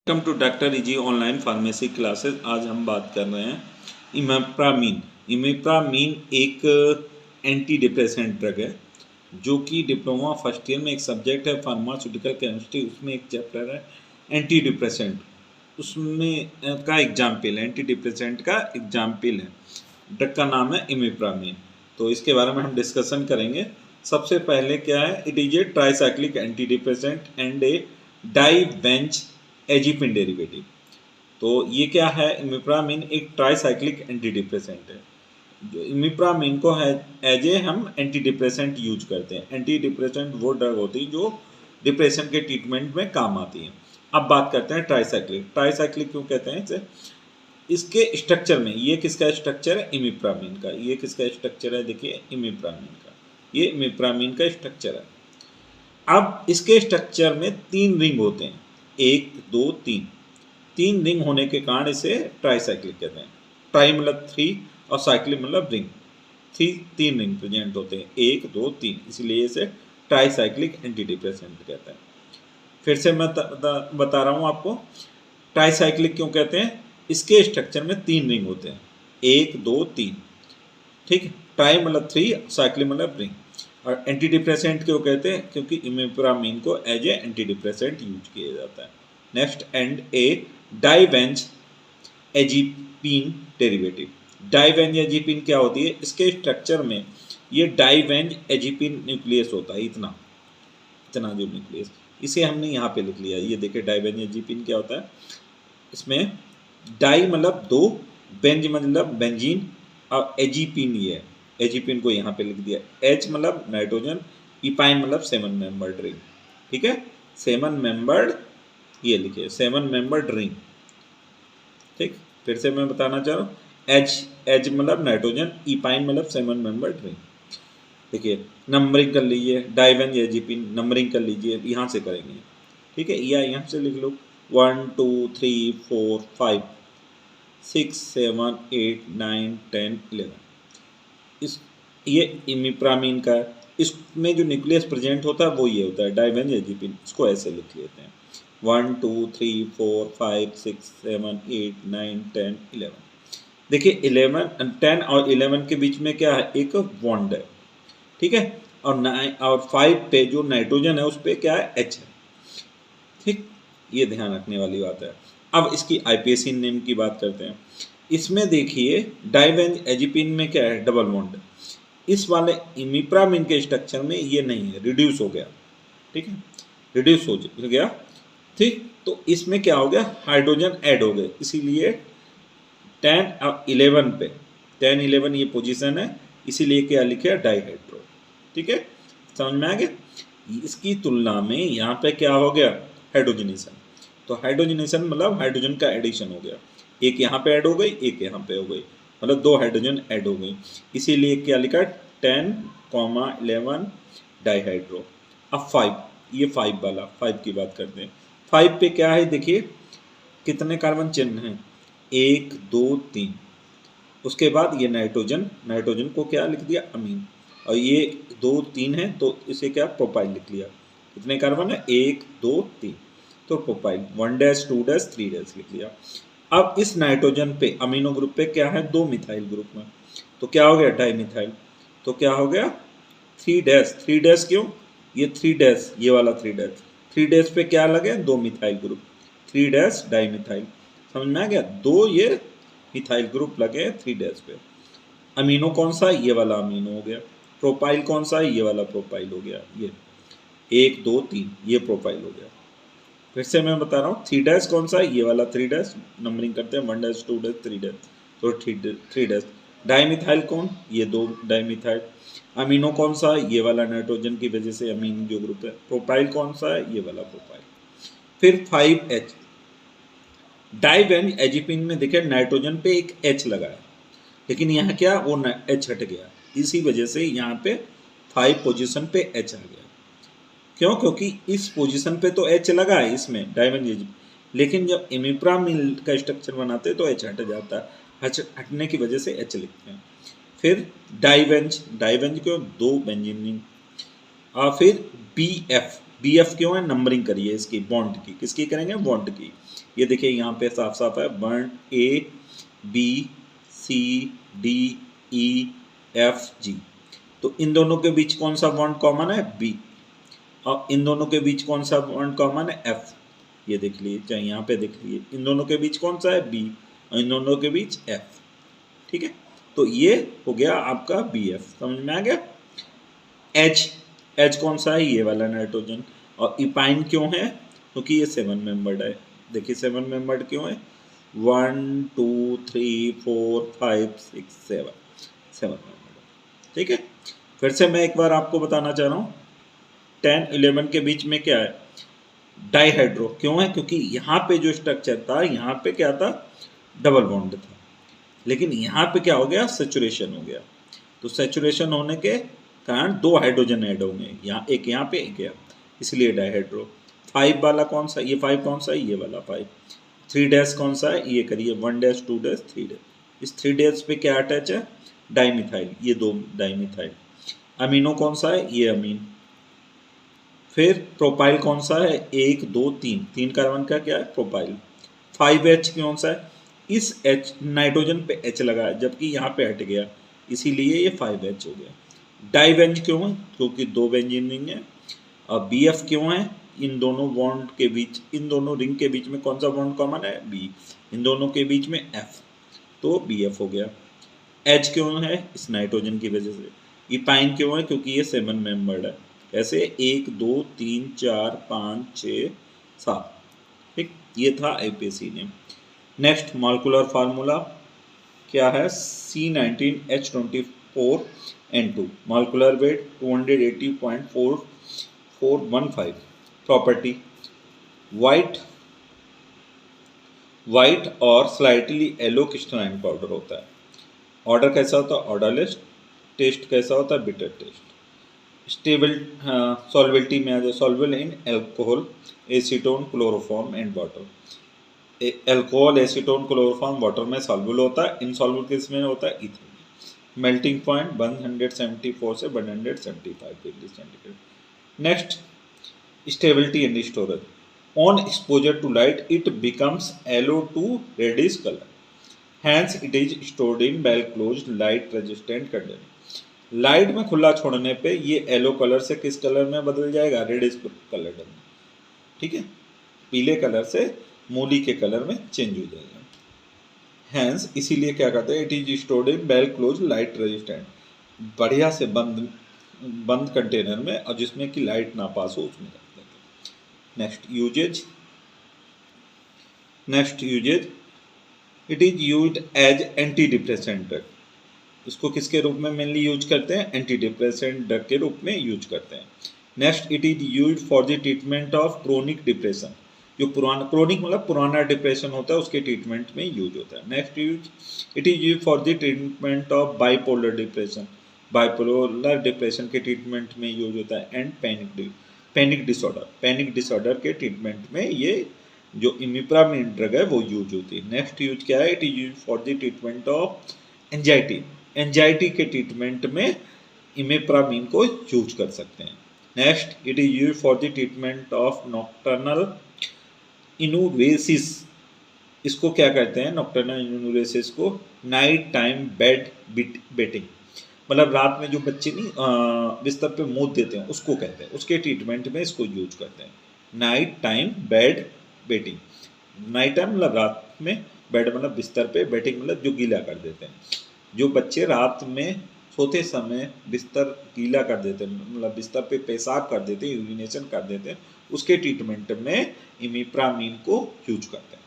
Welcome to doctor easy online pharmacy classes. आज हम बात कर रहे हैं इमेप्रामीन। इमेप्रामीन एक एंटी डिप्रेसेंट ड्रग है जो कि डिप्लोमा फर्स्ट ईयर में एक सब्जेक्ट है फार्मास्यूटिकल केमिस्ट्री, उसमें एक चैप्टर है एंटी डिप्रेसेंट। उसमें का एग्जाम्पल है, एंटी डिप्रेसेंट का एग्जाम्पल है, ड्रग का नाम है इमेप्रामीन। तो इसके बारे में हम डिस्कशन करेंगे। सबसे पहले क्या है, it is a tricyclic antidepressant and a dibenzazepine derivative. तो ये क्या है, इमिप्रामिन एक ट्राईसाइक्लिक एंटी डिप्रेसेंट है। जो इमिप्रामिन को है एज ए हम एंटी डिप्रेसेंट यूज करते हैं। एंटी डिप्रेसेंट वो ड्रग होती है जो डिप्रेशन के ट्रीटमेंट में काम आती है। अब बात करते हैं ट्राईसाइक्लिक। ट्राईसाइक्लिक क्यों कहते हैं इसे? इसके स्ट्रक्चर में, ये किसका स्ट्रक्चर है? इमिप्रामिन का। ये किसका स्ट्रक्चर है? देखिए, इमिप्रामिन का। ये इमिप्रामिन का स्ट्रक्चर है। अब इसके स्ट्रक्चर में 3 रिंग होते हैं, 1 2 3। 3 रिंग होने के कारण इसे ट्राईसाइक्लिक कहते हैं। ट्राई मतलब 3 और साइक्लिक मतलब रिंग। 3 रिंग प्रेजेंट होते हैं, 1 2 3, इसलिए इसे ट्राईसाइक्लिक एंटी डिप्रेसेंट कहते हैं। फिर से मैं बता रहा हूँ आपको, ट्राईसाइक्लिक क्यों कहते हैं। इसके स्ट्रक्चर में 3 रिंग होते हैं, 1 2 3, ठीक है। ट्राई मतलब 3, साइक्लिक मतलब रिंग। और एंटी डिप्रेसेंट क्यों कहते हैं? क्योंकि इमिप्रामिन को as a antidepressant use किया जाता है। Next, and a dibenzazepine derivative. Dibenzazepine क्या होती है? इसके स्ट्रक्चर में ये डाइवेंज एजिपिन न्यूक्लियस होता है, इतना इतना जो न्यूक्लियस, इसे हमने यहाँ पे लिख लिया। ये देखिए, डाइवेंज एजिपिन क्या होता है। इसमें डाई मतलब 2, बेंज मतलब बेंजीन, और एजिपिन ये है। एजिपिन को यहाँ पे लिख दिया। एच मतलब नाइट्रोजन, इपाइन मतलब 7 मेंबर्ड रिंग, ठीक है। 7 मेंबर्ड, ये लिखिए 7 मेंबर्ड रिंग, ठीक। फिर से मैं बताना चाह रहा हूँ, एच एच मतलब नाइट्रोजन, इपाइन मतलब 7 मेंबर्ड रिंग। देखिए, नंबरिंग कर लीजिए, डाइवेंज एजिपिन नंबरिंग कर लीजिए, यहाँ से करेंगे, ठीक है। या यहाँ से लिख लो 1 2 3 4 5 6 7 8 9 10 11। इस ये इमिप्रामीन का है। इसमें जो न्यूक्लियस प्रेजेंट होता है वो ये होता है, डाइवेंज एजिपिन। इसको ऐसे लिख लेते हैं 1 2 3 4 5 6 7 8 9 10 11। देखिए, 11 10 और 11 के बीच में क्या है? एक बॉन्ड है, ठीक है। और 9 और 5 पे जो नाइट्रोजन है उस पर क्या है? एच है, ठीक। ये ध्यान रखने वाली बात है। अब इसकी आईपीएसी नेम की बात करते हैं। इसमें देखिए, डाइवेंज एजिपिन में क्या है? Double bond. इस वाले इमिप्रामिन के स्ट्रक्चर में ये नहीं है, रिड्यूस हो गया, ठीक है, रिड्यूस हो गया, ठीक। तो इसमें क्या हो गया? हाइड्रोजन ऐड हो गए, इसीलिए 10 और 11 पे, 10 11 ये पोजीशन है, इसीलिए क्या लिखे? डाइहाइड्रो, ठीक है। समझ में आ गया। इसकी तुलना में यहाँ पे क्या हो गया? हाइड्रोजनेशन। तो हाइड्रोजनेशन मतलब हाइड्रोजन का एडिशन हो गया, एक यहाँ पे ऐड हो गई, एक यहाँ पे हो गई, मतलब 2 हाइड्रोजन ऐड हो गई, इसीलिए क्या लिखा? 10 11 डाइहाइड्रो। अब 5, ये 5 वाला, 5 की बात करते हैं। 5 पे क्या है? देखिए कितने कार्बन चिन्ह हैं, 1 2 3। उसके बाद ये नाइट्रोजन, नाइट्रोजन को क्या लिख दिया? अमीन। और ये 2 3 है तो इसे क्या? प्रोपाइल लिख लिया। कितने कार्बन है? 1 2 3, तो प्रोपाइल 1 डैश 2 डैश 3 डैश लिख लिया। अब इस नाइट्रोजन पे अमीनो ग्रुप पे क्या है? 2 मिथाइल ग्रुप में, तो क्या हो गया? डाइमिथाइल। तो क्या हो गया? 3 डैश। 3 डैश क्यों? ये 3 डैश, ये वाला 3 डैश, 3 डैश पे क्या लगे? 2 मिथाइल ग्रुप, 3 डैश डाइमिथाइल। समझ में आ गया? 2 ये मिथाइल ग्रुप लगे 3 डैश पे। अमीनो कौन सा? ये वाला अमीनो हो गया। प्रोपाइल कौन सा? ये वाला प्रोपाइल हो गया। ये 1 2 3 ये प्रोपाइल हो गया। फिर से मैं बता रहा हूँ, 3 डैश कौन सा है? ये वाला 3 डैश, नंबरिंग करते हैं 1 डैश 2 डैश 3 डैश, तो 3 डैश। डाइमिथाइल कौन? ये 2 डाइमिथाइल। अमीनो कौन सा है? ये वाला, नाइट्रोजन की वजह से अमीन जो ग्रुप है। प्रोपाइल कौन सा है? ये वाला प्रोपाइल। फिर 5H, डाइवेंज एजिपिन में देखिए नाइट्रोजन पे एक H लगा है, लेकिन यहाँ क्या? वो H हट गया, इसी वजह से यहाँ पे 5 पोजीशन पे H आ गया। क्यों? क्योंकि इस पोजीशन पे तो H लगा है इसमें डाइवेंज एजिपिन, लेकिन जब इमिप्रामिल का स्ट्रक्चर बनाते हैं तो H हट जाता है, हटने की वजह से H लिखते हैं। फिर डाइवेंज, डाइवेंज क्यों? 2 बेंजीन। और फिर BF, बी एफ क्यों है, नंबरिंग करिए इसकी बॉन्ड की, किसकी करेंगे, बॉन्ड की। ये देखिए यहाँ पे साफ साफ है, bond A B C D E F G. तो इन दोनों के बीच कौन सा बॉन्ड कॉमन है, बी। और इन दोनों के बीच कौन सा बॉन्ड कॉमन है, एफ। ये देख लीजिए, चाहे यहाँ पे देख लीजिए, इन दोनों के बीच कौन सा है, बी, और इन दोनों के बीच एफ। ठीक है, तो ये हो गया आपका बी एफ, समझ में आ गया। एच, एच कौन सा है, ये वाला नाइट्रोजन। और इपाइन क्यों है, क्योंकि ये 7 मेंबर्ड है। देखिए 7 मेंबर्ड क्यों है, 1 2 3 4 5 6 7, 7 मेंबर्ड। ठीक है, फिर से मैं एक बार आपको बताना चाह रहा हूँ, 10 11 के बीच में क्या है, डाइहाइड्रो। क्यों है, क्योंकि यहाँ पे जो स्ट्रक्चर था, यहाँ पे क्या था, डबल बॉन्ड था, लेकिन यहाँ पे क्या हो गया, सेचुरेशन हो गया। तो सेचुरेशन होने के कारण 2 हाइड्रोजन ऐड होंगे, यहाँ एक, यहाँ पे एक, यहाँ, इसलिए डाइहाइड्रो। 5 वाला कौन सा, ये 5 कौन सा है, ये वाला 5। 3 डैश कौन सा है, ये करिए 1 डैश 2 डैश 3 डैश। इस 3 डैश पे क्या अटैच है, डाइमिथाइल, ये 2 डाइमिथाइल। अमीनो कौन सा है, ये अमीन। फिर प्रोपाइल कौन सा है, 1 2 3, 3 कार्बन का क्या है, प्रोपाइल। 5H कौन सा है, इस H नाइट्रोजन पे H लगा है, जबकि यहाँ पे हट गया, इसीलिए ये 5H हो गया। डाइवेंज क्यों है, क्योंकि 2 बेंजीन रिंग है। और BF क्यों है, इन दोनों बॉन्ड के बीच, इन दोनों रिंग के बीच में कौन सा बॉन्ड कॉमन है, B, इन दोनों के बीच में F, तो BF हो गया। H क्यों है, इस नाइट्रोजन की वजह से। इपाइन क्यों है, क्योंकि ये 7 मेंबर्ड है। ऐसे 1 2 3 4 5 6 7। ठीक, ये था IPAC name. Next molecular formula क्या है, C19H24N2, molecular weight 280.4415। Property, white और स्लाइटली येलो क्रिस्टलाइन पाउडर होता है। ऑर्डर कैसा होता है, ऑर्डरलेस। टेस्ट कैसा होता है, बिटर टेस्ट। स्टेबल सॉल्बिलिटी में आ जाए, soluble in alcohol, acetone, chloroform and water. Alcohol, acetone, chloroform, water में सॉल्युबल होता है, इनसॉल्युबल किस में होता है, इथेन। मेल्टिंग पॉइंट 174 से 175 degree centigrade. Next, stability and storage. On exposure to light it becomes yellow to reddish colour, hence it is stored in well closed light resistant container. Light में खुला छोड़ने पे ये येलो कलर से किस colour में बदल जाएगा, रेडिश कलर में। ठीक है, पीले कलर से मूली के कलर में चेंज हो जाएगा। हैंस इसीलिए क्या कहते हैं, it is stored in well close light resistant, बढ़िया से बंद कंटेनर में, और जिसमें कि लाइट ना पास हो उसमें रख देते हैं। Next uses, it is used as anti depressant drug. इसको किसके रूप में मेनली यूज करते हैं, एंटी डिप्रेसेंट ड्रग के रूप में यूज करते हैं। Next, it is use for the treatment of chronic depression, जो पुराना, क्रोनिक मतलब पुराना डिप्रेशन होता है उसके ट्रीटमेंट में यूज होता है। Next use, it is use for the treatment of bipolar depression, bipolar depression के ट्रीटमेंट में यूज होता है। एंड पैनिक डिसऑर्डर के ट्रीटमेंट में ये जो इमिप्रामिन ड्रग है वो यूज होती है। नेक्स्ट यूज क्या है, it is use for the treatment of anxiety के ट्रीटमेंट में इमिप्रामिन को यूज कर सकते हैं। Next, it is use for the treatment of nocturnal enuresis. इसको क्या कहते हैं, नॉक्टर्नल इनुरेसिस को नाइट टाइम बेड बेटिंग, मतलब रात में जो बच्चे नहीं बिस्तर पे मूत देते हैं उसको कहते हैं, उसके ट्रीटमेंट में इसको यूज करते हैं। Night time bed wetting, night time मतलब रात में, बेड मतलब बिस्तर पे, बेटिंग मतलब जो गीला कर देते हैं। जो बच्चे रात में सोते समय बिस्तर गीला कर देते हैं, मतलब बिस्तर पे पेशाब कर देते हैं, यूरिनेशन कर देते हैं, उसके ट्रीटमेंट में इमिप्रामिन को यूज करते हैं।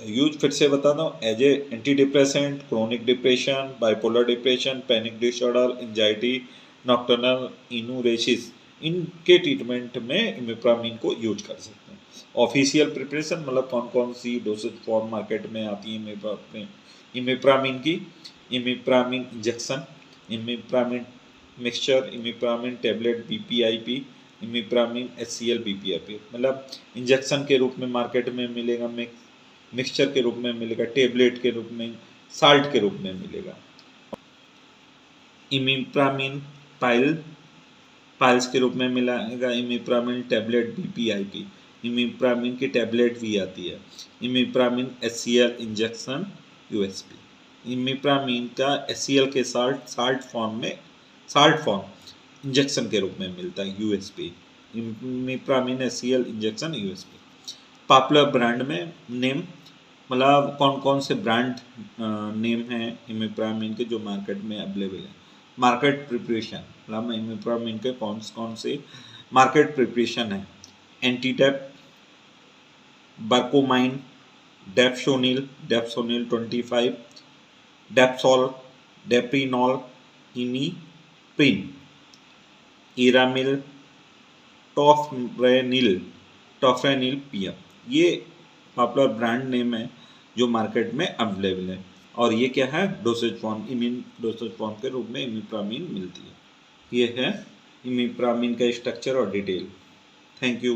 यूज फिर से बताता हूँ, as a antidepressant, chronic depression, bipolar depression, panic disorder, anxiety, nocturnal enuresis, इनके ट्रीटमेंट में इमिप्रामिन को यूज कर सकते हैं। ऑफिशियल प्रिपरेशन मतलब कौन कौन सी डोसेज फॉर्म मार्केट में आती है इमिप्रामिन की, imipramine injection, imipramine mixture, imipramine tablet BPIP, imipramine HCl BPIP, मतलब इंजेक्शन के रूप में मार्केट में मिलेगा, मिक्सचर के रूप में मिलेगा, टेबलेट के रूप में, साल्ट के रूप में मिलेगा। इमिप्रामिन पाइल पाइल्स के रूप में मिलेगा इमिप्रामिन टैबलेट बीपीआईपी, इमिप्रामिन की टैबलेट भी आती है, इमिप्रामिन एचसीएल इंजेक्शन यूएसपी। इमिप्रामिन का एचसीएल के साल्ट फॉर्म इंजेक्शन के रूप में मिलता है USP, imipramine HCL injection USP. Popular brand में नेम मतलब कौन कौन से ब्रांड नेम हैं इमिप्रामिन के जो मार्केट में अवेलेबल है। मार्केट प्रिपरेशन मतलब इमिप्रामिन के कौन कौन से मार्केट प्रिपरेशन है। एंटीडेप, बर्कोमाइन, डेप्सोनिल 25, डेप्सोल, डेप्रीनॉल, इमीप्रिन, इरामिल, टॉफ्रेनिल पीएम, ये पॉपुलर ब्रांड नेम है जो मार्केट में अवेलेबल है। और ये क्या है, डोसेज फॉर्म, डोसेज फॉर्म के रूप में इमिप्रामिन मिलती है। ये है इमिप्रामिन का स्ट्रक्चर और डिटेल। Thank you.